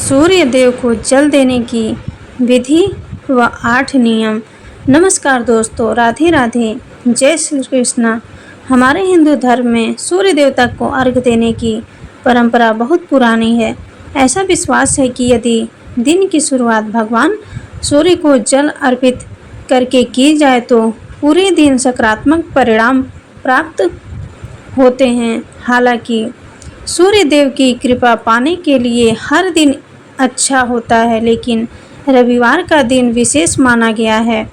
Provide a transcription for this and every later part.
सूर्य देव को जल देने की विधि व 8 नियम। नमस्कार दोस्तों, राधे राधे, जय श्री कृष्ण। हमारे हिंदू धर्म में सूर्य देवता को अर्घ्य देने की परंपरा बहुत पुरानी है। ऐसा विश्वास है कि यदि दिन की शुरुआत भगवान सूर्य को जल अर्पित करके की जाए तो पूरे दिन सकारात्मक परिणाम प्राप्त होते हैं। हालांकि सूर्य देव की कृपा पाने के लिए हर दिन अच्छा होता है, लेकिन रविवार का दिन विशेष माना गया है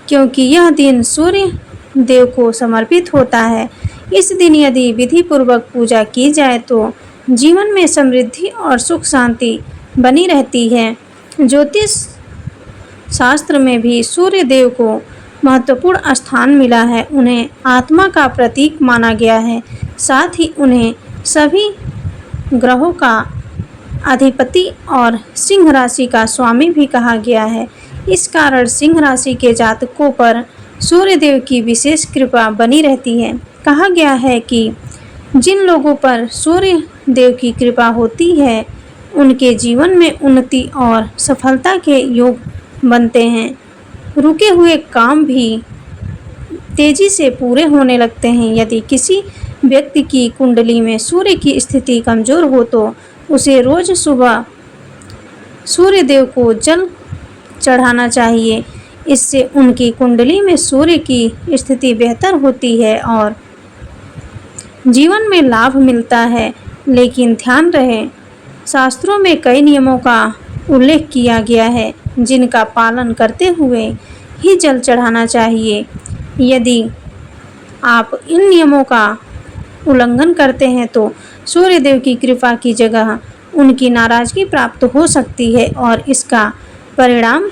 क्योंकि यह दिन सूर्य देव को समर्पित होता है। इस दिन यदि विधि पूर्वक पूजा की जाए तो जीवन में समृद्धि और सुख शांति बनी रहती है। ज्योतिष शास्त्र में भी सूर्य देव को महत्वपूर्ण स्थान मिला है। उन्हें आत्मा का प्रतीक माना गया है, साथ ही उन्हें सभी ग्रहों का अधिपति और सिंह राशि का स्वामी भी कहा गया है। इस कारण सिंह राशि के जातकों पर सूर्य देव की विशेष कृपा बनी रहती है। कहा गया है कि जिन लोगों पर सूर्य देव की कृपा होती है उनके जीवन में उन्नति और सफलता के योग बनते हैं। रुके हुए काम भी तेजी से पूरे होने लगते हैं। यदि किसी व्यक्ति की कुंडली में सूर्य की स्थिति कमजोर हो तो उसे रोज सुबह सूर्य देव को जल चढ़ाना चाहिए। इससे उनकी कुंडली में सूर्य की स्थिति बेहतर होती है और जीवन में लाभ मिलता है। लेकिन ध्यान रहे, शास्त्रों में कई नियमों का उल्लेख किया गया है जिनका पालन करते हुए ही जल चढ़ाना चाहिए। यदि आप इन नियमों का उल्लंघन करते हैं तो सूर्य देव की कृपा की जगह उनकी नाराजगी प्राप्त हो सकती है और इसका परिणाम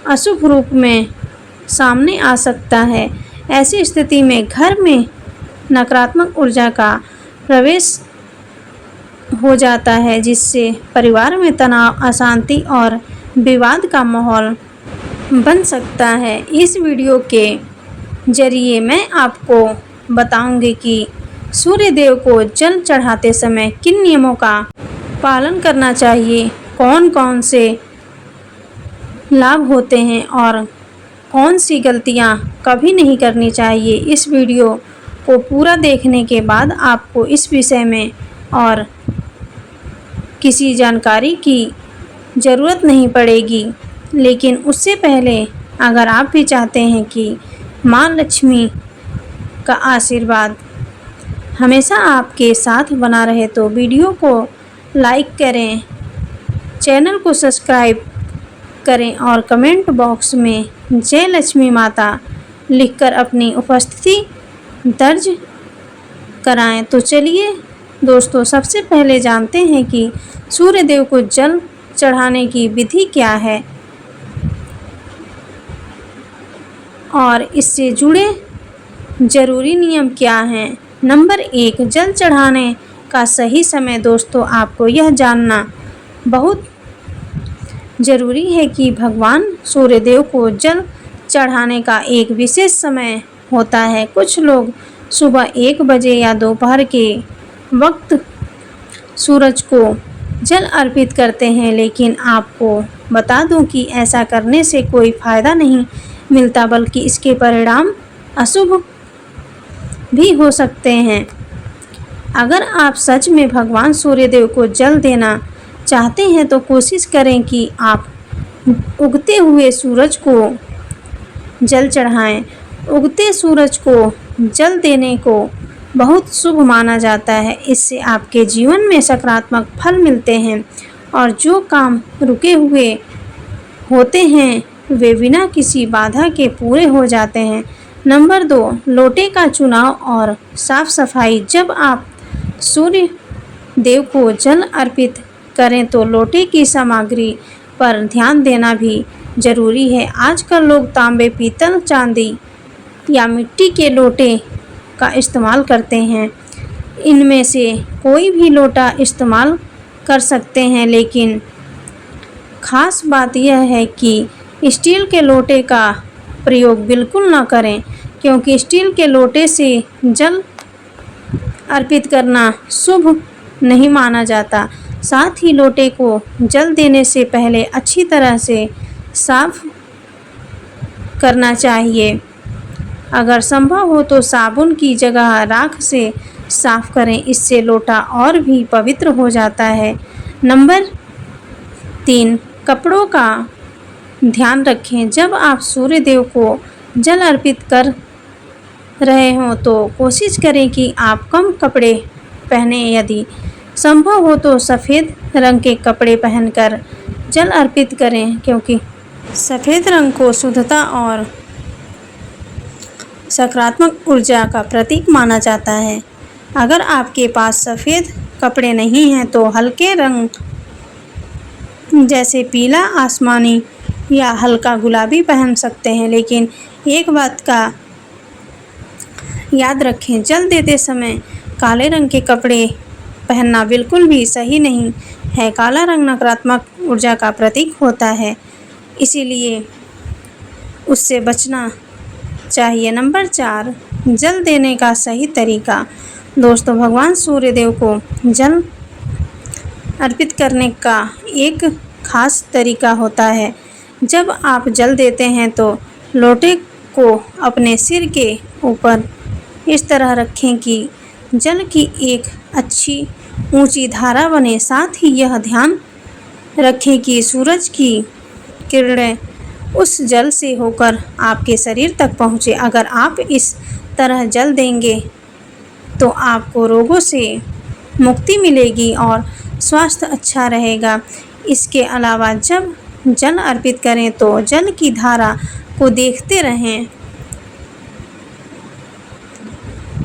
अशुभ रूप में सामने आ सकता है। ऐसी स्थिति में घर में नकारात्मक ऊर्जा का प्रवेश हो जाता है, जिससे परिवार में तनाव, अशांति और विवाद का माहौल बन सकता है। इस वीडियो के जरिए मैं आपको बताऊंगी कि सूर्य देव को जल चढ़ाते समय किन नियमों का पालन करना चाहिए, कौन कौन से लाभ होते हैं और कौन सी गलतियां कभी नहीं करनी चाहिए। इस वीडियो को पूरा देखने के बाद आपको इस विषय में और किसी जानकारी की ज़रूरत नहीं पड़ेगी। लेकिन उससे पहले अगर आप भी चाहते हैं कि माँ लक्ष्मी का आशीर्वाद हमेशा आपके साथ बना रहे तो वीडियो को लाइक करें, चैनल को सब्सक्राइब करें और कमेंट बॉक्स में जय लक्ष्मी माता लिखकर अपनी उपस्थिति दर्ज कराएं। तो चलिए दोस्तों, सबसे पहले जानते हैं कि सूर्य देव को जल चढ़ाने की विधि क्या है और इससे जुड़े ज़रूरी नियम क्या हैं। नंबर 1, जल चढ़ाने का सही समय। दोस्तों, आपको यह जानना बहुत ज़रूरी है कि भगवान सूर्य देव को जल चढ़ाने का एक विशेष समय होता है। कुछ लोग सुबह 1 बजे या दोपहर के वक्त सूरज को जल अर्पित करते हैं, लेकिन आपको बता दूं कि ऐसा करने से कोई फ़ायदा नहीं मिलता, बल्कि इसके परिणाम अशुभ भी हो सकते हैं। अगर आप सच में भगवान सूर्य देव को जल देना चाहते हैं तो कोशिश करें कि आप उगते हुए सूरज को जल चढ़ाएं। उगते सूरज को जल देने को बहुत शुभ माना जाता है। इससे आपके जीवन में सकारात्मक फल मिलते हैं और जो काम रुके हुए होते हैं वे बिना किसी बाधा के पूरे हो जाते हैं। नंबर 2, लोटे का चुनाव और साफ सफाई। जब आप सूर्य देव को जल अर्पित करें तो लोटे की सामग्री पर ध्यान देना भी जरूरी है। आजकल लोग तांबे, पीतल, चांदी या मिट्टी के लोटे का इस्तेमाल करते हैं। इनमें से कोई भी लोटा इस्तेमाल कर सकते हैं, लेकिन ख़ास बात यह है कि स्टील के लोटे का प्रयोग बिल्कुल न करें, क्योंकि स्टील के लोटे से जल अर्पित करना शुभ नहीं माना जाता। साथ ही लोटे को जल देने से पहले अच्छी तरह से साफ करना चाहिए। अगर संभव हो तो साबुन की जगह राख से साफ करें, इससे लोटा और भी पवित्र हो जाता है। नंबर 3, कपड़ों का ध्यान रखें। जब आप सूर्य देव को जल अर्पित कर रहे हों तो कोशिश करें कि आप कम कपड़े पहनें। यदि संभव हो तो सफ़ेद रंग के कपड़े पहनकर जल अर्पित करें, क्योंकि सफ़ेद रंग को शुद्धता और सकारात्मक ऊर्जा का प्रतीक माना जाता है। अगर आपके पास सफ़ेद कपड़े नहीं हैं तो हल्के रंग जैसे पीला, आसमानी या हल्का गुलाबी पहन सकते हैं। लेकिन एक बात का याद रखें, जल देते समय काले रंग के कपड़े पहनना बिल्कुल भी सही नहीं है। काला रंग नकारात्मक ऊर्जा का प्रतीक होता है, इसीलिए उससे बचना चाहिए। नंबर 4, जल देने का सही तरीका। दोस्तों, भगवान सूर्यदेव को जल अर्पित करने का एक खास तरीका होता है। जब आप जल देते हैं तो लोटे को अपने सिर के ऊपर इस तरह रखें कि जल की एक अच्छी ऊंची धारा बने। साथ ही यह ध्यान रखें कि सूरज की किरणें उस जल से होकर आपके शरीर तक पहुँचे। अगर आप इस तरह जल देंगे तो आपको रोगों से मुक्ति मिलेगी और स्वास्थ्य अच्छा रहेगा। इसके अलावा जब जल अर्पित करें तो जल की धारा को देखते रहें।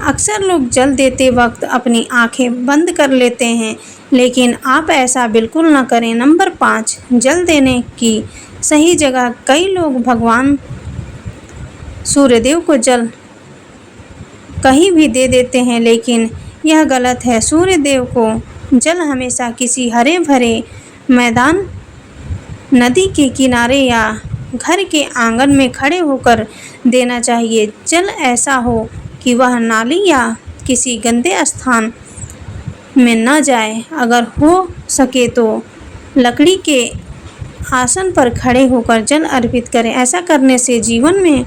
अक्सर लोग जल देते वक्त अपनी आंखें बंद कर लेते हैं, लेकिन आप ऐसा बिल्कुल न करें। नंबर 5, जल देने की सही जगह। कई लोग भगवान सूर्यदेव को जल कहीं भी दे देते हैं, लेकिन यह गलत है। सूर्यदेव को जल हमेशा किसी हरे भरे मैदान, नदी के किनारे या घर के आंगन में खड़े होकर देना चाहिए। जल ऐसा हो कि वह नाली या किसी गंदे स्थान में न जाए। अगर हो सके तो लकड़ी के आसन पर खड़े होकर जल अर्पित करें। ऐसा करने से जीवन में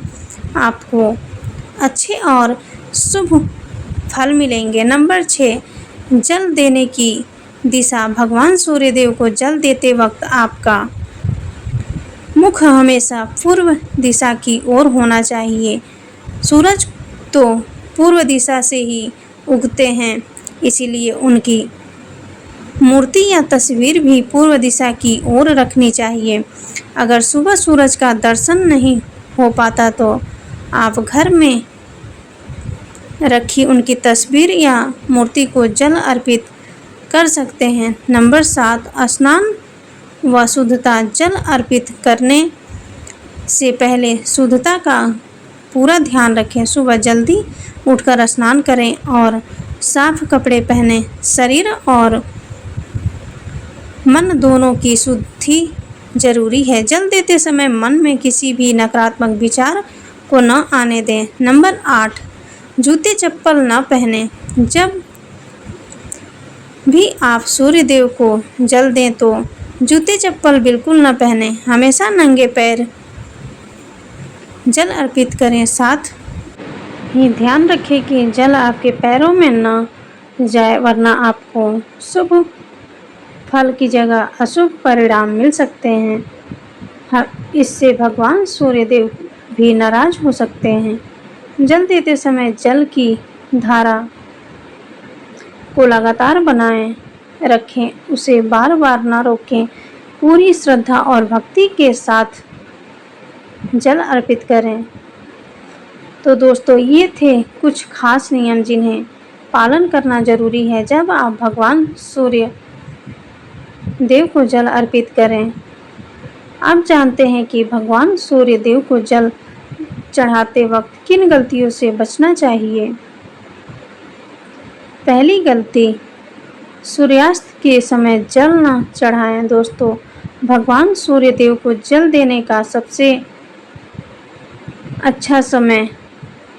आपको अच्छे और शुभ फल मिलेंगे। नंबर 6, जल देने की दिशा। भगवान सूर्यदेव को जल देते वक्त आपका मुख हमेशा पूर्व दिशा की ओर होना चाहिए। सूरज तो पूर्व दिशा से ही उगते हैं, इसीलिए उनकी मूर्ति या तस्वीर भी पूर्व दिशा की ओर रखनी चाहिए। अगर सुबह सूरज का दर्शन नहीं हो पाता तो आप घर में रखी उनकी तस्वीर या मूर्ति को जल अर्पित कर सकते हैं। नंबर 7, स्नान व शुद्धता। जल अर्पित करने से पहले शुद्धता का पूरा ध्यान रखें। सुबह जल्दी उठकर स्नान करें और साफ कपड़े पहनें। शरीर और मन दोनों की शुद्धि जरूरी है। जल देते समय मन में किसी भी नकारात्मक विचार को न आने दें। नंबर 8, जूते चप्पल न पहनें। जब भी आप सूर्यदेव को जल दें तो जूते चप्पल बिल्कुल न पहनें। हमेशा नंगे पैर जल अर्पित करें। साथ ही ध्यान रखें कि जल आपके पैरों में न जाए, वरना आपको शुभ फल की जगह अशुभ परिणाम मिल सकते हैं। इससे भगवान सूर्यदेव भी नाराज हो सकते हैं। जल देते समय जल की धारा को लगातार बनाए रखें, उसे बार बार न रोकें। पूरी श्रद्धा और भक्ति के साथ जल अर्पित करें। तो दोस्तों, ये थे कुछ खास नियम जिन्हें पालन करना जरूरी है जब आप भगवान सूर्य देव को जल अर्पित करें। आप जानते हैं कि भगवान सूर्य देव को जल चढ़ाते वक्त किन गलतियों से बचना चाहिए। पहली गलती, सूर्यास्त के समय जल न चढ़ाएं। दोस्तों, भगवान सूर्य देव को जल देने का सबसे अच्छा समय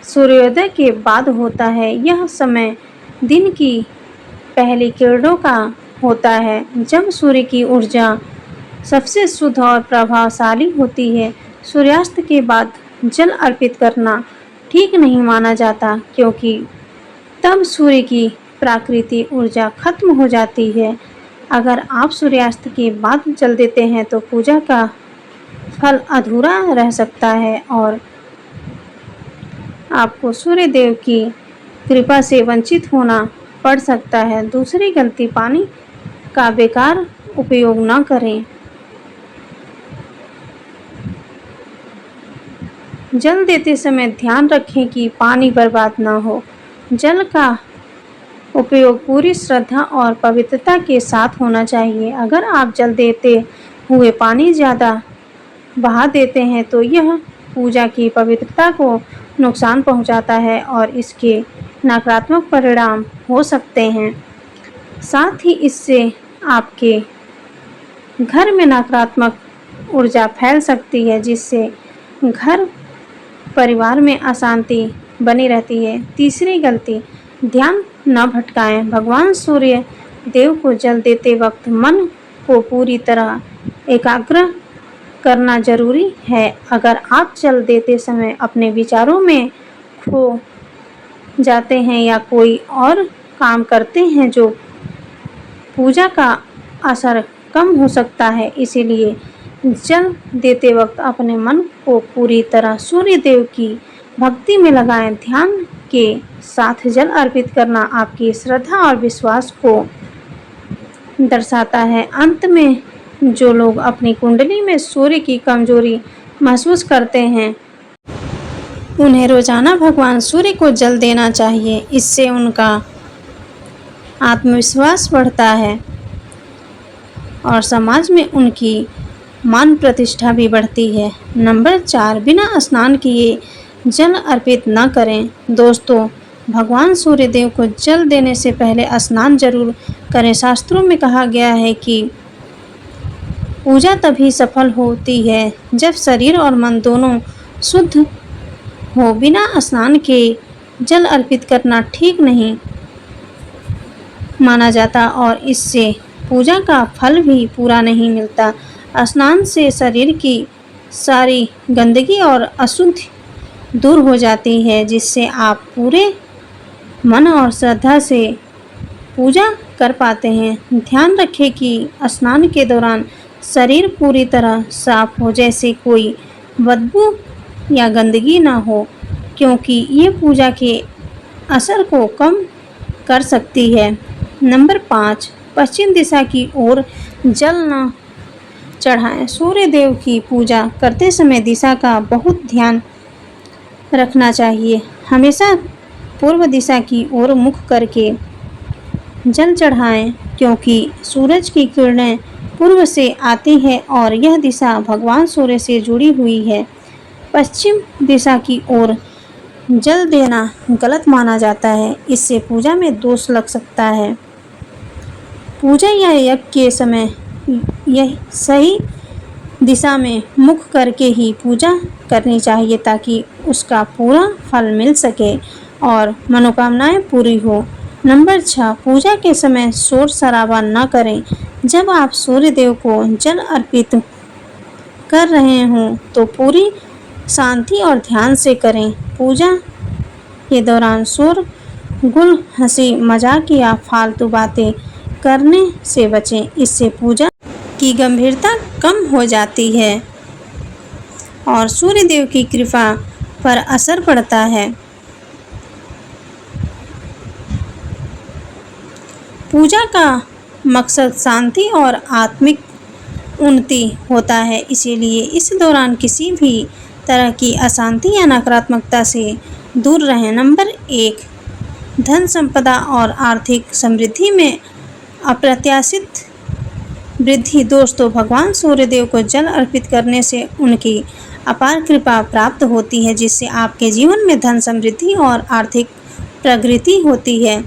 सूर्योदय के बाद होता है। यह समय दिन की पहली किरणों का होता है, जब सूर्य की ऊर्जा सबसे शुद्ध और प्रभावशाली होती है। सूर्यास्त के बाद जल अर्पित करना ठीक नहीं माना जाता, क्योंकि तब सूर्य की प्राकृतिक ऊर्जा खत्म हो जाती है। अगर आप सूर्यास्त के बाद जल देते हैं तो पूजा का फल अधूरा रह सकता है और आपको सूर्य देव की कृपा से वंचित होना पड़ सकता है। दूसरी गलती, पानी का बेकार उपयोग न करें। जल देते समय ध्यान रखें कि पानी बर्बाद न हो। जल का उपयोग पूरी श्रद्धा और पवित्रता के साथ होना चाहिए। अगर आप जल देते हुए पानी ज़्यादा बहा देते हैं तो यह पूजा की पवित्रता को नुकसान पहुंचाता है और इसके नकारात्मक परिणाम हो सकते हैं। साथ ही इससे आपके घर में नकारात्मक ऊर्जा फैल सकती है, जिससे घर परिवार में अशांति बनी रहती है। तीसरी गलती, ध्यान न भटकाएं। भगवान सूर्य देव को जल देते वक्त मन को पूरी तरह एकाग्र करना जरूरी है। अगर आप जल देते समय अपने विचारों में खो जाते हैं या कोई और काम करते हैं जो पूजा का असर कम हो सकता है। इसीलिए जल देते वक्त अपने मन को पूरी तरह सूर्य देव की भक्ति में लगाएं। ध्यान के साथ जल अर्पित करना आपकी श्रद्धा और विश्वास को दर्शाता है। अंत में, जो लोग अपनी कुंडली में सूर्य की कमजोरी महसूस करते हैं, उन्हें रोजाना भगवान सूर्य को जल देना चाहिए। इससे उनका आत्मविश्वास बढ़ता है और समाज में उनकी मान प्रतिष्ठा भी बढ़ती है। नंबर 4, बिना स्नान किए जल अर्पित न करें। दोस्तों, भगवान सूर्य देव को जल देने से पहले स्नान जरूर करें। शास्त्रों में कहा गया है कि पूजा तभी सफल होती है जब शरीर और मन दोनों शुद्ध हो। बिना स्नान के जल अर्पित करना ठीक नहीं माना जाता और इससे पूजा का फल भी पूरा नहीं मिलता। स्नान से शरीर की सारी गंदगी और अशुद्धि दूर हो जाती है, जिससे आप पूरे मन और श्रद्धा से पूजा कर पाते हैं। ध्यान रखें कि स्नान के दौरान शरीर पूरी तरह साफ हो, जैसे कोई बदबू या गंदगी ना हो, क्योंकि ये पूजा के असर को कम कर सकती है। नंबर 5, पश्चिम दिशा की ओर जल न चढ़ाएं। सूर्य देव की पूजा करते समय दिशा का बहुत ध्यान रखना चाहिए। हमेशा पूर्व दिशा की ओर मुख करके जल चढ़ाएं, क्योंकि सूरज की किरणें पूर्व से आती हैं और यह दिशा भगवान सूर्य से जुड़ी हुई है। पश्चिम दिशा की ओर जल देना गलत माना जाता है। इससे पूजा में दोष लग सकता है। पूजा या यज्ञ के समय यह सही दिशा में मुख करके ही पूजा करनी चाहिए, ताकि उसका पूरा फल मिल सके और मनोकामनाएं पूरी हो। नंबर 6, पूजा के समय शोर शराबा न करें। जब आप सूर्य देव को जल अर्पित कर रहे हों तो पूरी शांति और ध्यान से करें। पूजा के दौरान शोर गुल, हंसी मजाक या फालतू बातें करने से बचें। इससे पूजा की गंभीरता कम हो जाती है और सूर्य देव की कृपा पर असर पड़ता है। पूजा का मकसद शांति और आत्मिक उन्नति होता है, इसीलिए इस दौरान किसी भी तरह की अशांति या नकारात्मकता से दूर रहें। नंबर 1, धन संपदा और आर्थिक समृद्धि में अप्रत्याशित वृद्धि। दोस्तों, भगवान सूर्यदेव को जल अर्पित करने से उनकी अपार कृपा प्राप्त होती है, जिससे आपके जीवन में धन समृद्धि और आर्थिक प्रगति होती है।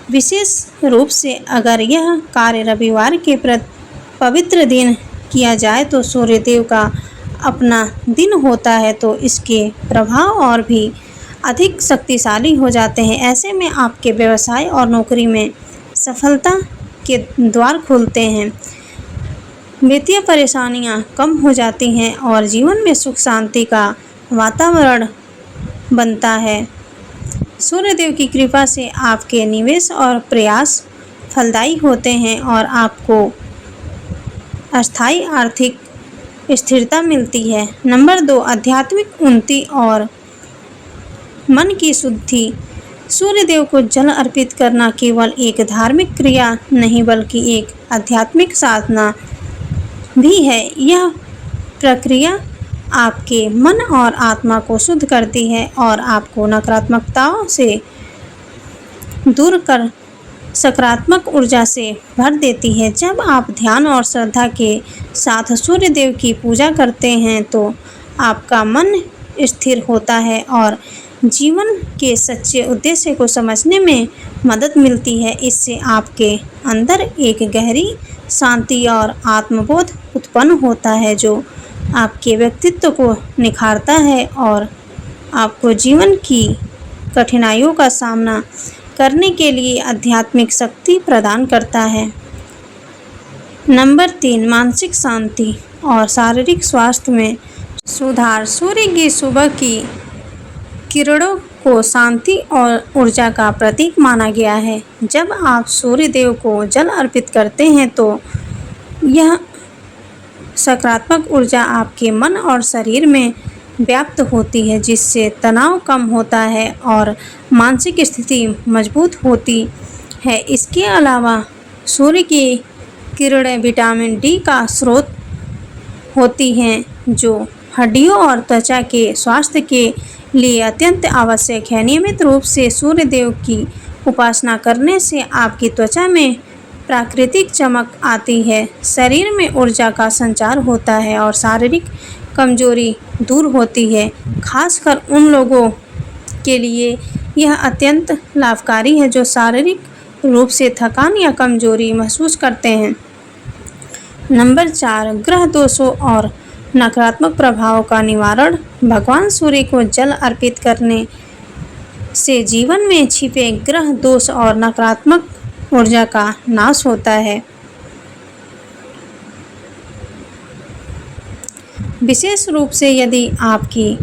विशेष रूप से अगर यह कार्य रविवार के पवित्र दिन किया जाए तो सूर्यदेव का अपना दिन होता है, तो इसके प्रभाव और भी अधिक शक्तिशाली हो जाते हैं। ऐसे में आपके व्यवसाय और नौकरी में सफलता के द्वार खुलते हैं, वित्तीय परेशानियां कम हो जाती हैं और जीवन में सुख शांति का वातावरण बनता है। सूर्यदेव की कृपा से आपके निवेश और प्रयास फलदायी होते हैं और आपको अस्थायी आर्थिक स्थिरता मिलती है। नंबर 2, आध्यात्मिक उन्नति और मन की शुद्धि। सूर्यदेव को जल अर्पित करना केवल एक धार्मिक क्रिया नहीं बल्कि एक आध्यात्मिक साधना भी है। यह प्रक्रिया आपके मन और आत्मा को शुद्ध करती है और आपको नकारात्मकताओं से दूर कर सकारात्मक ऊर्जा से भर देती है। जब आप ध्यान और श्रद्धा के साथ सूर्यदेव की पूजा करते हैं तो आपका मन स्थिर होता है और जीवन के सच्चे उद्देश्य को समझने में मदद मिलती है। इससे आपके अंदर एक गहरी शांति और आत्मबोध उत्पन्न होता है जो आपके व्यक्तित्व को निखारता है और आपको जीवन की कठिनाइयों का सामना करने के लिए आध्यात्मिक शक्ति प्रदान करता है। नंबर 3, मानसिक शांति और शारीरिक स्वास्थ्य में सुधार। सूर्य की सुबह की किरणों को शांति और ऊर्जा का प्रतीक माना गया है। जब आप सूर्यदेव को जल अर्पित करते हैं तो यह सकारात्मक ऊर्जा आपके मन और शरीर में व्याप्त होती है, जिससे तनाव कम होता है और मानसिक स्थिति मजबूत होती है। इसके अलावा सूर्य की किरणें विटामिन डी का स्रोत होती हैं जो हड्डियों और त्वचा के स्वास्थ्य के लिए अत्यंत आवश्यक है। नियमित रूप से सूर्यदेव की उपासना करने से आपकी त्वचा में प्राकृतिक चमक आती है, शरीर में ऊर्जा का संचार होता है और शारीरिक कमजोरी दूर होती है। खासकर उन लोगों के लिए यह अत्यंत लाभकारी है जो शारीरिक रूप से थकान या कमजोरी महसूस करते हैं। नंबर 4, ग्रह दोषों और नकारात्मक प्रभावों का निवारण। भगवान सूर्य को जल अर्पित करने से जीवन में छिपे ग्रह दोष और नकारात्मक ऊर्जा का नाश होता है। विशेष रूप से यदि आपकी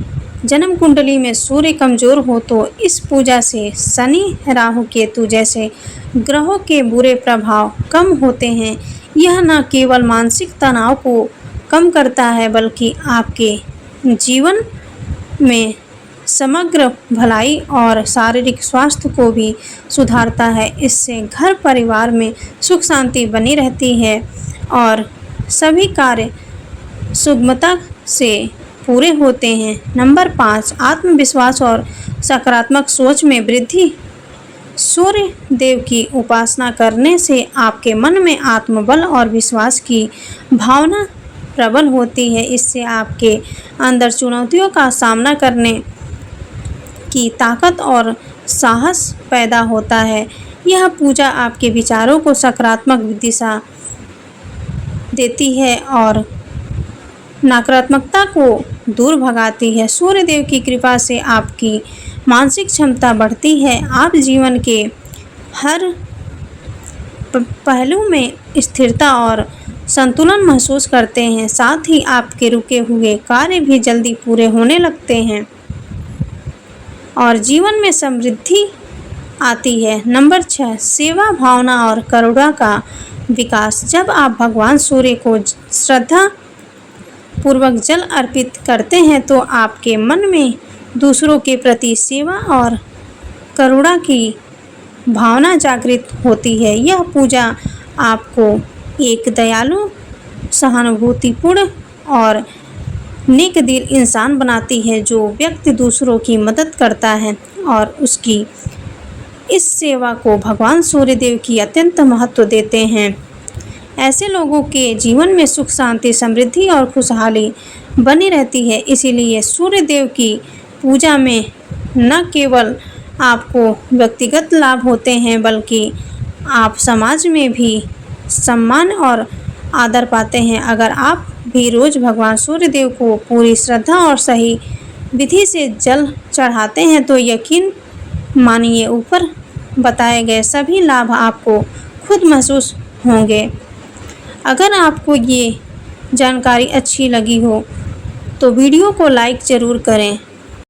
जन्म कुंडली में सूर्य कमजोर हो तो इस पूजा से शनि, राहु, केतु जैसे ग्रहों के बुरे प्रभाव कम होते हैं। यह न केवल मानसिक तनाव को कम करता है बल्कि आपके जीवन में समग्र भलाई और शारीरिक स्वास्थ्य को भी सुधारता है। इससे घर परिवार में सुख शांति बनी रहती है और सभी कार्य सुगमता से पूरे होते हैं। नंबर 5, आत्मविश्वास और सकारात्मक सोच में वृद्धि। सूर्य देव की उपासना करने से आपके मन में आत्मबल और विश्वास की भावना प्रबल होती है। इससे आपके अंदर चुनौतियों का सामना करने की ताकत और साहस पैदा होता है। यह पूजा आपके विचारों को सकारात्मक दिशा देती है और नकारात्मकता को दूर भगाती है। सूर्य देव की कृपा से आपकी मानसिक क्षमता बढ़ती है। आप जीवन के हर पहलू में स्थिरता और संतुलन महसूस करते हैं। साथ ही आपके रुके हुए कार्य भी जल्दी पूरे होने लगते हैं और जीवन में समृद्धि आती है। नंबर 6, सेवा भावना और करुणा का विकास। जब आप भगवान सूर्य को श्रद्धा पूर्वक जल अर्पित करते हैं तो आपके मन में दूसरों के प्रति सेवा और करुणा की भावना जागृत होती है। यह पूजा आपको एक दयालु, सहानुभूतिपूर्ण और नेक दिल इंसान बनाती है जो व्यक्ति दूसरों की मदद करता है और उसकी इस सेवा को भगवान सूर्यदेव की अत्यंत महत्व देते हैं। ऐसे लोगों के जीवन में सुख शांति, समृद्धि और खुशहाली बनी रहती है। इसीलिए सूर्यदेव की पूजा में न केवल आपको व्यक्तिगत लाभ होते हैं बल्कि आप समाज में भी सम्मान और आदर पाते हैं। अगर आप भी रोज़ भगवान सूर्यदेव को पूरी श्रद्धा और सही विधि से जल चढ़ाते हैं तो यकीन मानिए ऊपर बताए गए सभी लाभ आपको खुद महसूस होंगे। अगर आपको ये जानकारी अच्छी लगी हो तो वीडियो को लाइक ज़रूर करें